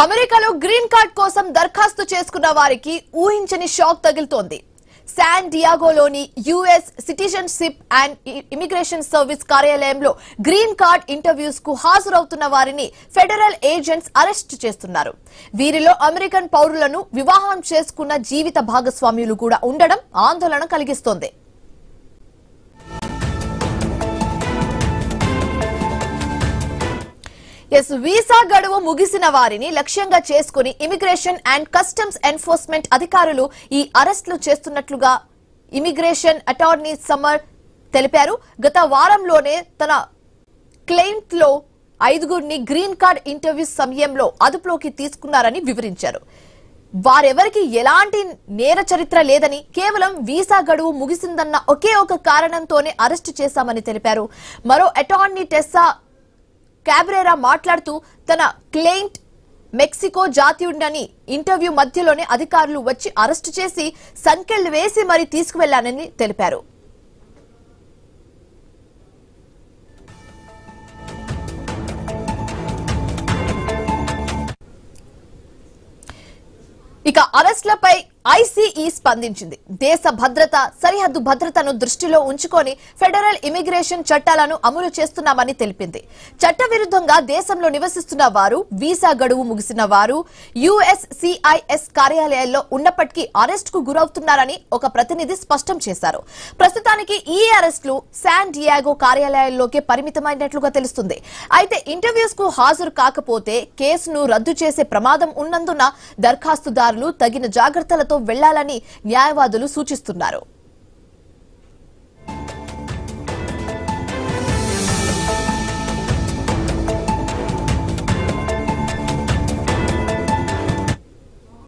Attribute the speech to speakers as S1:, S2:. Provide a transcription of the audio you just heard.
S1: అమెరికాలో green card కోసం దరఖాస్తు చేసుకున్న వారికి ఊహించని షాక్ తగులుతోంది. శాన్ డియాగోలోని US citizenship and immigration service కార్యాలయంలో గ్రీన్ కార్డ్ ఇంటర్వ్యూస్ కు హాజరవుతున్న వారిని ఫెడరల్ ఏజెంట్స్ అరెస్ట్ చేస్తున్నారు. వీరిలో అమెరికన్ పౌరులను వివాహం చేసుకున్న జీవిత భాగస్వామ్యులు కూడా ఉండడం ఆందోళన కలిగిస్తోంది. వీసా గడువు ముగిసిన వారిని లక్ష్యంగా చేసుకుని ఇమిగ్రేషన్ అండ్ కస్టమ్స్ ఎన్ఫోర్స్మెంట్ అధికారులు ఈ అరెస్టులు చేస్తున్నట్లుగా ఇమిగ్రేషన్ అటార్నీ సమర్ తెలిపారు. గత వారంలోనే తన క్లెయింట్ లో 5గురిని గ్రీన్ కార్డ్ ఇంటర్వ్యూ సమయంలో అదుపులోకి తీసుకున్నారని వివరించారు. వారెవరికి ఎలాంటి నేర చరిత్ర లేదని, కేవలం వీసా గడువు ముగిసిందన్న ఒకే ఒక కారణంతోనే అరెస్టు చేశామని తెలిపారు. మరో అటార్నీ టెస్సా క్యాబ్రేరా మాట్లాడుతూ తన క్లెయింట్ మెక్సికో జాతీయుడని ఇంటర్వ్యూ మధ్యలోనే అధికారులు వచ్చి అరెస్టు చేసి సంకెళ్లు వేసి మరీ తీసుకువెళ్లానని తెలిపారు. ఇక అరెస్టులపై ఐసీఈ స్పందించింది. దేశ భద్రత, సరిహద్దు భద్రతను దృష్టిలో ఉంచుకొని ఫెడరల్ ఇమిగ్రేషన్ చట్టాలను అమలు చేస్తున్నామని తెలిపింది. చట్టవిరుద్ధంగా దేశంలో నివసిస్తున్న వారు, వీసా గడువు ముగిసిన వారు యుఎస్సిఐఎస్ కార్యాలయాల్లో ఉన్నప్పటికీ అరెస్ట్ కు గురవుతున్నారని ఒక ప్రతినిధి స్పష్టం చేశారు. ప్రస్తుతానికి ఈ అరెస్టులు శాన్ డియాగో కార్యాలయాల్లోకే పరిమితమైనట్లుగా తెలుస్తుంది. అయితే ఇంటర్వ్యూస్ కు హాజరు కాకపోతే కేసును రద్దు చేసే ప్రమాదం ఉన్నందున దరఖాస్తుదారులు తగిన జాగ్రత్తలతో వెళ్లాలని న్యాయవాదులు సూచిస్తున్నారు.